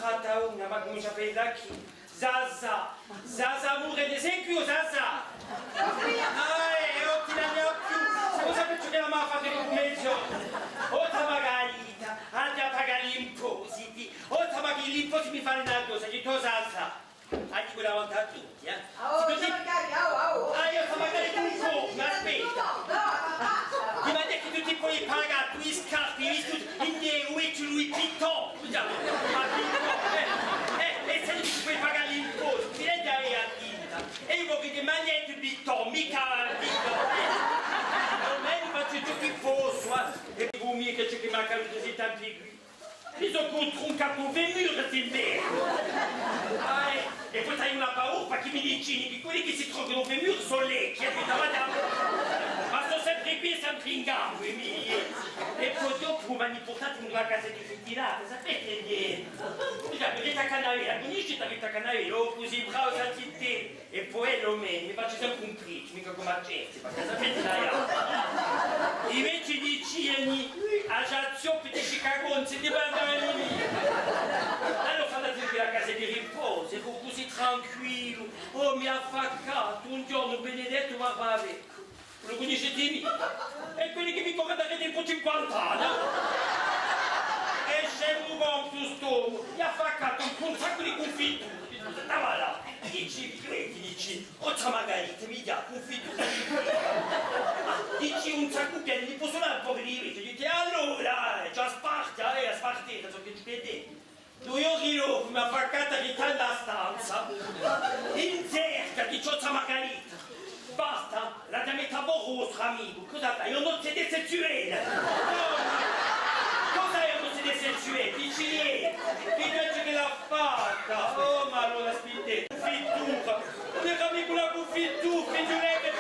incontrata una, ma come sapete da chi? Zaza, Zaza Mure di esempio, Zaza! Otti la ne ho più, se lo sapete che la mamma fa per un mezzo! Otta Margarita, andiamo a pagare gli impositi, otta magari gli impositi mi fanno una cosa, di tua Zaza! Anche quella volta a tutti, eh? Io sto magari un po', ma aspetta! Ti ma detto che tutti puoi pagare, tu i scarpi, i tutti, in nero, e tu lui pitto! Scusa, ma pitto, e se tu puoi pagare gli imposti, ti rendi a tinta, e io voglio dei magneti pitto, mica pitto, non è che faccio ciò che posso, e vous mieux che c'è che manca così tanti qui. Ils ont contre un capovemur di merda! E poi hai una paura che mi dici che quelli che si trovano nel femur sono lecchi, ma sono sempre qui e sempre in gambo, e poi dopo mi hanno portato in una casa di ventilata, sapete niente? Scusa, vedete a Canavera, conosci la Canavera, ho così bravo a te, e poi lo meno, mi faccio sempre un criccio, mica come a Cessi, perché sapete la realtà. Invece di cieni, a Giazio, per te Chicago, si deve allora fate sempre la casa di riposo, ero così tranquillo, mi ha affaccato, un giorno Benedetto mi va a vedere, lo conoscete mica? È quelli che mi corrono da tempo 50 anni, e c'è un buon più stomaco, mi ha affaccato un sacco di confitture, stava là, dici, otta Margarita, mi dà confitture, dici un sacco pieno, mi posso dare un po' di rito, dici allora, già sparta, spartita, so che ci vede. Lui io mi ha affaccato di tanta stanza, in cerca di Ciotta Margarita. Basta, la metà vostro amico, cosa fai? Io non siete sessuale! Cosa è un siete sessuale? Dici niente, che dice che l'ha fatta! Oh, ma allora spinte, confittura! Non era mica una confittura, figlioletta